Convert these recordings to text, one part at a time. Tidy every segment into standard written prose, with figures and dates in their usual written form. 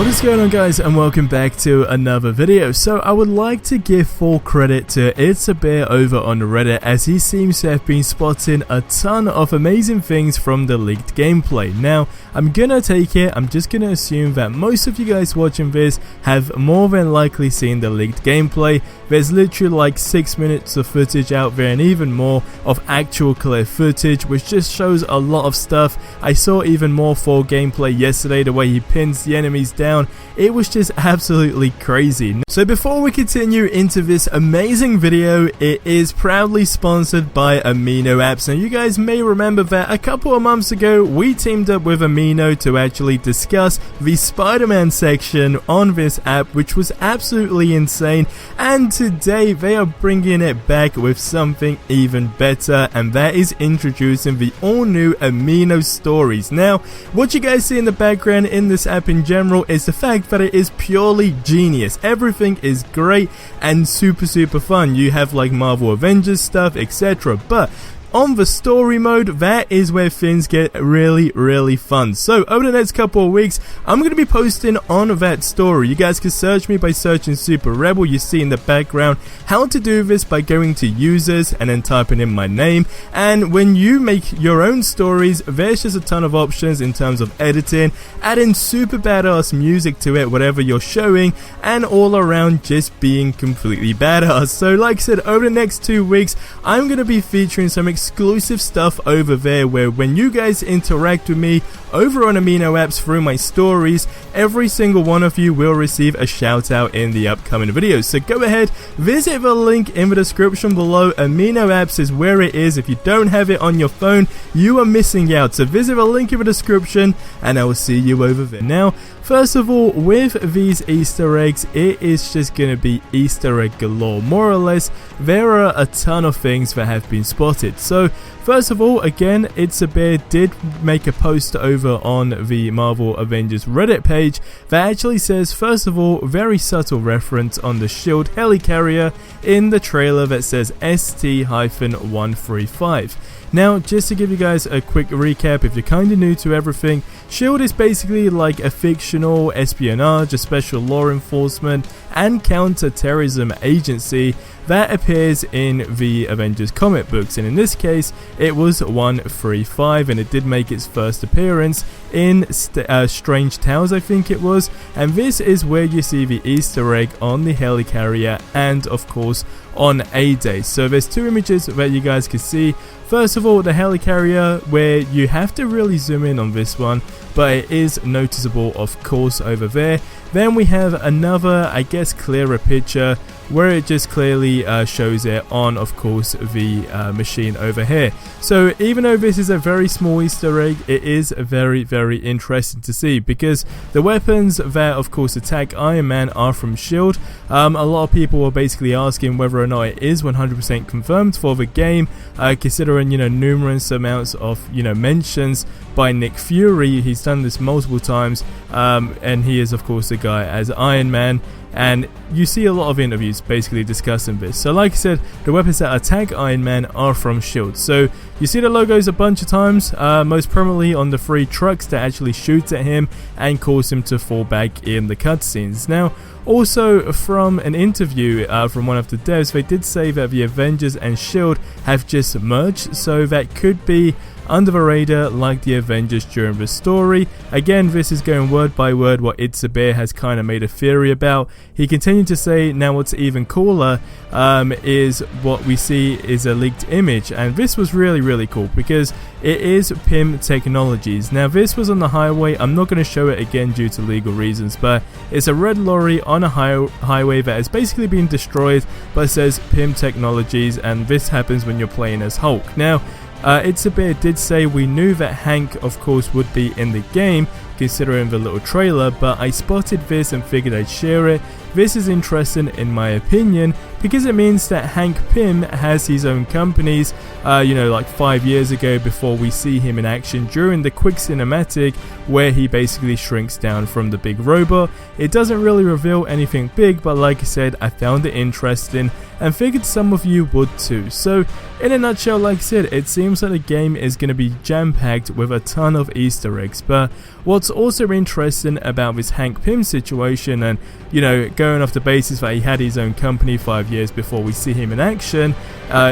What is going on, guys, and welcome back to another video. So I would like to give full credit to It's a Bear over on Reddit, as he seems to have been spotting a ton of amazing things from the leaked gameplay. Now I'm gonna take it, I'm just gonna assume that most of you guys watching this have more than likely seen the leaked gameplay. There's literally like 6 minutes of footage out there and even more of actual clear footage, which just shows a lot of stuff. I saw even more full gameplay yesterday, the way he pins the enemies down. It was just absolutely crazy. So before we continue into this amazing video, it is proudly sponsored by Amino Apps. Now you guys may remember that a couple of months ago we teamed up with Amino to actually discuss the Spider-Man section on this app, which was absolutely insane, and today they are bringing it back with something even better, and that is introducing the all-new Amino Stories. Now what you guys see in the background in this app in general is the fact that it is purely genius. Everything is great and super fun. You have like Marvel Avengers stuff, etc. But on the story mode, that is where things get really fun. So over the next couple of weeks, I'm going to be posting on that story. You guys can search me by searching SuperRebel. You see in the background how to do this by going to users and then typing in my name. And when you make your own stories, there's just a ton of options in terms of editing, adding super badass music to it, whatever you're showing, and all around just being completely badass. So like I said, over the next 2 weeks, I'm going to be featuring some exclusive stuff over there, where when you guys interact with me over on Amino Apps through my stories, every single one of you will receive a shout out in the upcoming videos. So go ahead, visit the link in the description below. Amino Apps is where it is. If you don't have it on your phone, you are missing out. So visit the link in the description and I will see you over there. Now first of all, with these Easter eggs, it is just gonna be Easter egg galore. More or less, there are a ton of things that have been spotted. So first of all, again, It's a Bear did make a post over on the Marvel Avengers Reddit page that actually says, first of all, very subtle reference on the SHIELD helicarrier in the trailer that says ST-135. Now, just to give you guys a quick recap, if you're kind of new to everything, SHIELD is basically like a fictional espionage, a special law enforcement and counter-terrorism agency that appears in the Avengers comic books, and in this case it was 135, and it did make its first appearance in Strange Tales, I think it was, and this is where you see the Easter egg on the helicarrier and of course on A-Day. So there's two images that you guys can see. First of all, the helicarrier, where you have to really zoom in on this one, but it is noticeable of course over there. Then we have another, I guess, clearer picture where it just clearly shows it on, of course, the machine over here. So even though this is a very small Easter egg, it is very interesting to see, because the weapons that of course attack Iron Man are from SHIELD. A lot of people were basically asking whether or not it is 100% confirmed for the game, considering, you know, numerous amounts of, you know, mentions by Nick Fury. He's done this multiple times, and he is of course the guy as Iron Man, and you see a lot of interviews basically discussing this. So like I said, the weapons that attack Iron Man are from SHIELD. So you see the logos a bunch of times, most prominently on the 3 trucks that actually shoot at him and cause him to fall back in the cutscenes. Now also from an interview from one of the devs, they did say that the Avengers and SHIELD have just merged, so that could be under the radar like the Avengers during the story. Again, this is going word by word what It's a Bear has kind of made a theory about. He continued to say, now what's even cooler is what we see is a leaked image, and this was really cool because it is PIM Technologies. Now this was on the highway. I'm not going to show it again due to legal reasons, but it's a red lorry on a highway that has basically been destroyed, but it says PIM Technologies, and this happens when you're playing as Hulk. Now It's a Bear did say we knew that Hank of course would be in the game, considering the little trailer, but I spotted this and figured I'd share it. This is interesting in my opinion because it means that Hank Pym has his own companies, like 5 years ago, before we see him in action during the quick cinematic where he basically shrinks down from the big robot. It doesn't really reveal anything big, but like I said, I found it interesting and figured some of you would too. So in a nutshell, like I said, it seems like the game is going to be jam-packed with a ton of Easter eggs, but what's what's also interesting about this Hank Pym situation, and you know, going off the basis that he had his own company 5 years before we see him in action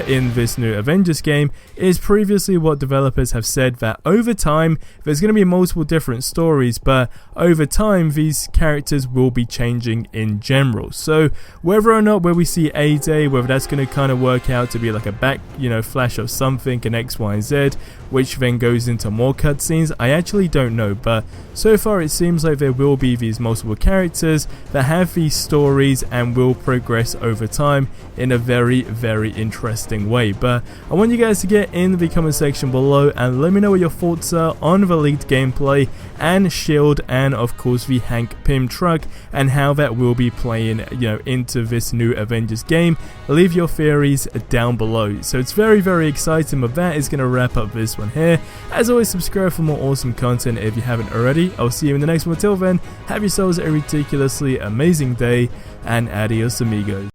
in this new Avengers game, is previously what developers have said that over time there's going to be multiple different stories, but over time these characters will be changing in general. So whether or not where we see A-Day, whether that's going to kind of work out to be like a back, you know, flash of something in X, Y, and Z, which then goes into more cutscenes, I actually don't know, but so far it seems like there will be these multiple characters that have these stories and will progress over time in a very, very interesting way. But I want you guys to get in the comment section below and let me know what your thoughts are on the leaked gameplay and S.H.I.E.L.D. and of course the Hank Pym truck and how that will be playing, you know, into this new Avengers game. Leave your theories down below. So it's very, very exciting, but that is going to wrap up this one here. As always, subscribe for more awesome content if you haven't already. I'll see you in the next one. Until then, have yourselves a ridiculously amazing day and adios amigos.